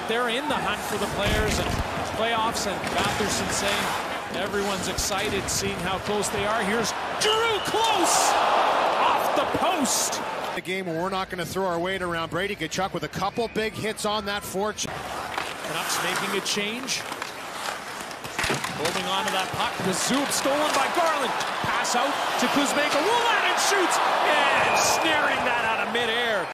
but they're in the hunt for the players and playoffs, and Batherson saying everyone's excited seeing how close they are. Here's Drew close off the post. A game where we're not going to throw our weight around. Brady Tkachuk with a couple big hits on that forecheck. Canucks making a change. Holding on to that puck. The Zub stolen by Garland. Pass out to Kuzmenko. Woolen shoots and snaring that out of midair.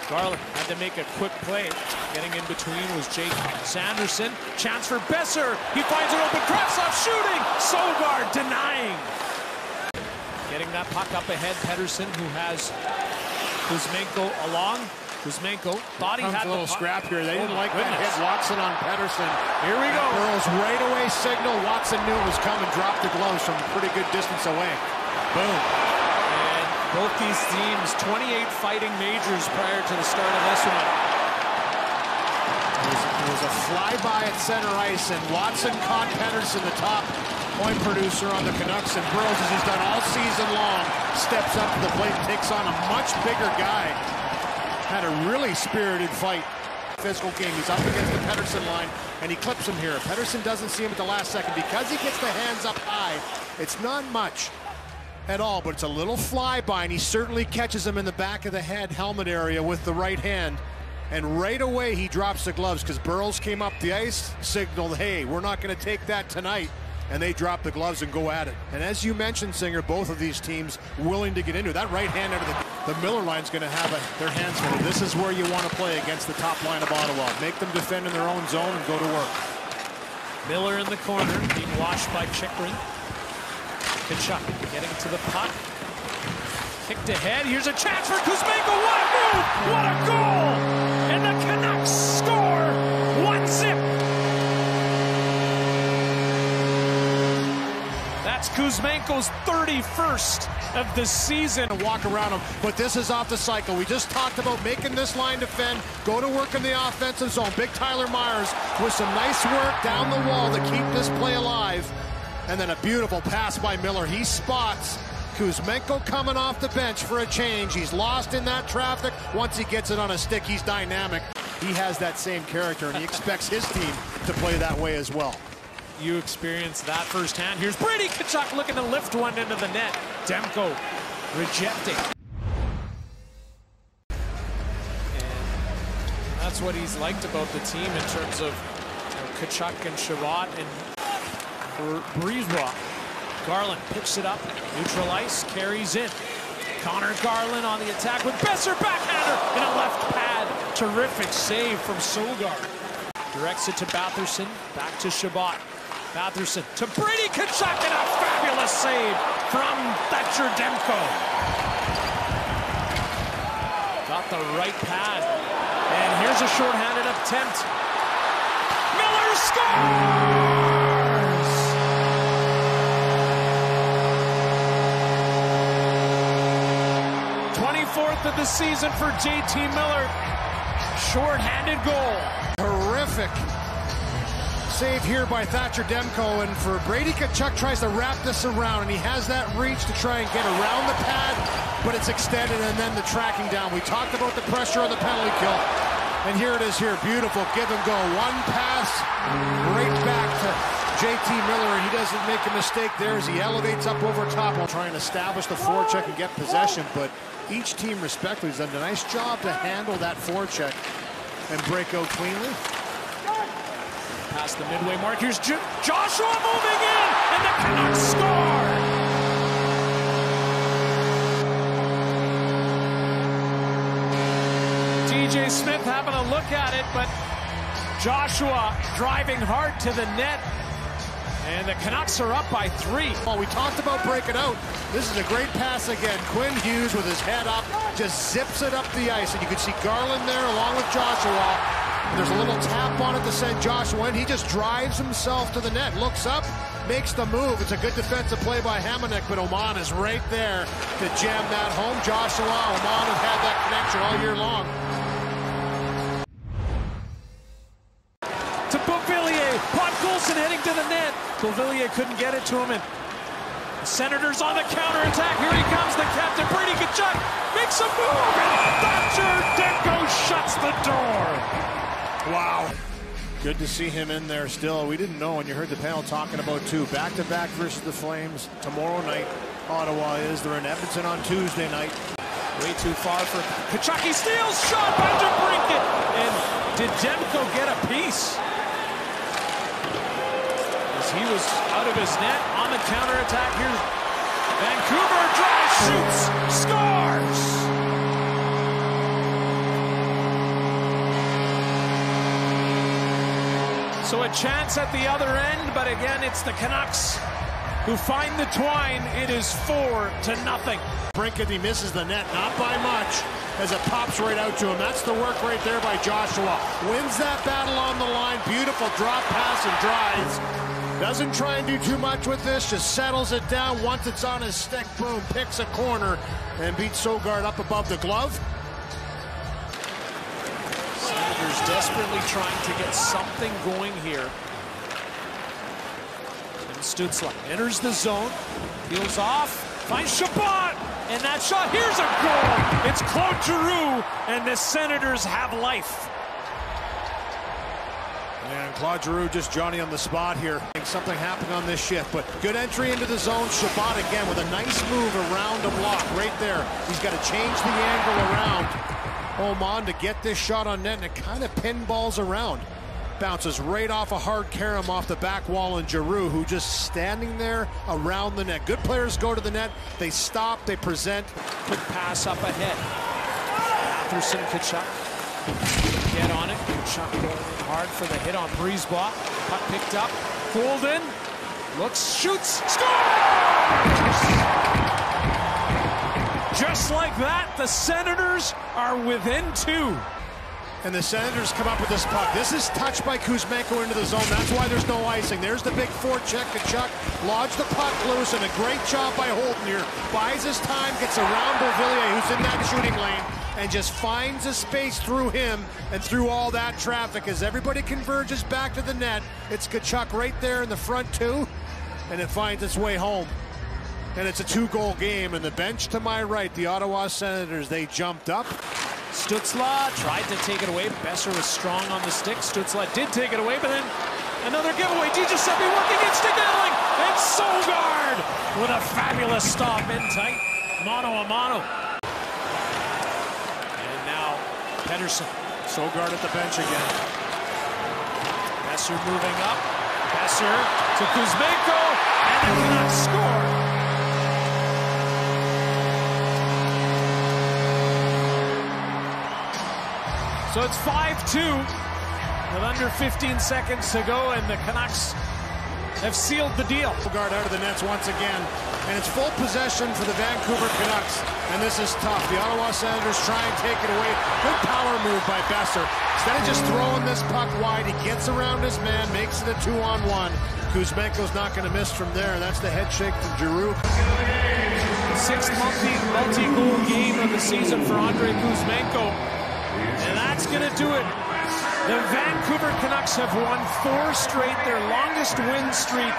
Garland had to make a quick play. Getting in between was Jake Sanderson. Chance for Besser. He finds an open. Kravtsov shooting. Sogard denying. Getting that puck up ahead. Pettersson, who has Kuzmenko along. Kuzmenko thought he had a little scrap here. They didn't like that hit. Watson on Pettersson. Here we go. Girls right away signal. Watson knew it was coming. Dropped the gloves from a pretty good distance away. Boom. And both these teams, 28 fighting majors prior to the start of this one. It was a flyby at center ice, and Watson caught Pettersson, the top point producer on the Canucks, and Burrows, as he's done all season long, steps up to the plate, takes on a much bigger guy. Had a really spirited fight. Physical game. He's up against the Pettersson line, and he clips him here. Pettersson doesn't see him at the last second because he gets the hands up high. It's not much at all, but it's a little flyby, and he certainly catches him in the back of the head, helmet area with the right hand. And right away he drops the gloves because Burrows came up the ice, signaled, hey, we're not going to take that tonight. And they drop the gloves and go at it. And as you mentioned, Singer, both of these teams willing to get into it. That right hand out of the Miller line's going to have their hands full. This is where you want to play against the top line of Ottawa. Make them defend in their own zone and go to work. Miller in the corner, being washed by Chychrun. Tkachuk getting to the puck. Kicked ahead. Here's a chance for Kuzmenko. What a move! What a goal! And the Canucks score 1-0. That's Kuzmenko's 31st of the season. Walk around him, but this is off the cycle. We just talked about making this line defend, go to work in the offensive zone. Big Tyler Myers with some nice work down the wall to keep this play alive. And then a beautiful pass by Miller. He spots Kuzmenko coming off the bench for a change. He's lost in that traffic. Once he gets it on a stick, he's dynamic. He has that same character, and he expects his team to play that way as well. You experienced that firsthand. Here's Brady Tkachuk looking to lift one into the net. Demko rejecting. And that's what he's liked about the team in terms of Tkachuk and Shabbat and Brisebois. Garland picks it up, neutral ice, carries in. Connor Garland on the attack with Besser backhander and a left pad. Terrific save from Sogard. Directs it to Batherson, back to Shabbat. Batherson to Brady Tkachuk, and a fabulous save from Thatcher Demko. Got the right pad, and here's a shorthanded attempt. Miller scores! 24th of the season for JT Miller. Shorthanded goal. Terrific save here by Thatcher Demko, and for Brady Tkachuk tries to wrap this around, and he has that reach to try and get around the pad, but it's extended, and then the tracking down. We talked about the pressure on the penalty kill, and here it is here. Beautiful give and go. One pass right back to JT Miller, and he doesn't make a mistake there as he elevates up over top while trying to establish the forecheck and get possession, but each team respectively has done a nice job to handle that forecheck and break out cleanly. Past the midway mark, here's Joshua moving in, and the Canucks score! TJ Smith having a look at it, but Joshua driving hard to the net, and the Canucks are up by 3. Well, we talked about breaking out. This is a great pass again. Quinn Hughes with his head up, just zips it up the ice, and you can see Garland there along with Joshua. There's a little tap on it to send Joshua in. He just drives himself to the net, looks up, makes the move. It's a good defensive play by Hamonic, but Oman is right there to jam that home. Joshua, Oman have had that connection all year long. To Beauvillier, Podkolzin heading to the net. Beauvillier couldn't get it to him, and the Senators on the counterattack. Here he comes, the captain, Brady Tkachuk, makes a move, and Thatcher Demko shuts the door. Wow. Good to see him in there still. We didn't know when you heard the panel talking about two. Back-to-back versus the Flames tomorrow night. Ottawa is. They're in Edmonton on Tuesday night. Way too far for Kachuk. He steals, shot by DeBrincat. And did Demko get a piece? As he was out of his net on the counterattack. Here's Vancouver, drives, shoots, scores! So a chance at the other end, but again, it's the Canucks who find the twine. It is 4-0. Brinkett, he misses the net, not by much, as it pops right out to him. That's the work right there by Joshua. Wins that battle on the line. Beautiful drop pass and drives. Doesn't try and do too much with this, just settles it down. Once it's on his stick, boom, picks a corner and beats Sogard up above the glove. Senators desperately trying to get something going here. And Stützle enters the zone, peels off, finds Chabot, and that shot, here's a goal! It's Claude Giroux, and the Senators have life. And Claude Giroux just Johnny on the spot here. Something happened on this shift, but good entry into the zone. Chabot again with a nice move around a block right there. He's got to change the angle around Oman to get this shot on net, and it kind of pinballs around. Bounces right off a hard carom off the back wall, and Giroux, who just standing there around the net. Good players go to the net, they stop, they present. Quick pass up ahead. Matherson, Kachuk. Get on it. Kachuk going hard for the hit on Brisebois. Puck picked up. Golden. Looks, shoots, scores! Just like that, the Senators are within 2. And the Senators come up with this puck. This is touched by Kuzmenko into the zone. That's why there's no icing. There's the big forecheck. Kachuk lodged the puck loose, and a great job by Holden here. Buys his time, gets around Beauvillier, who's in that shooting lane, and just finds a space through him and through all that traffic. As everybody converges back to the net, it's Kachuk right there in the front two, and it finds its way home. And it's a 2-goal game, and the bench to my right, the Ottawa Senators, they jumped up. Stützle tried to take it away. Besser was strong on the stick. Stützle did take it away, but then another giveaway. DiGiuseppe working instant handling, and Sogard with a fabulous stop in tight. Mano a mano. And now Pettersson. Sogard at the bench again. Besser moving up. Besser to Kuzmenko, and the Canucks score. So it's 5-2 with under 15 seconds to go, and the Canucks have sealed the deal. Sogard out of the nets once again, and it's full possession for the Vancouver Canucks, and this is tough. The Ottawa Senators try and take it away. Good power move by Besser. Instead of just throwing this puck wide, he gets around his man, makes it a 2-on-1. Kuzmenko's not going to miss from there. That's the head shake from Giroux. Sixth multi-goal game of the season for Andrei Kuzmenko. And that's going to do it. The Vancouver Canucks have won 4 straight, their longest win streak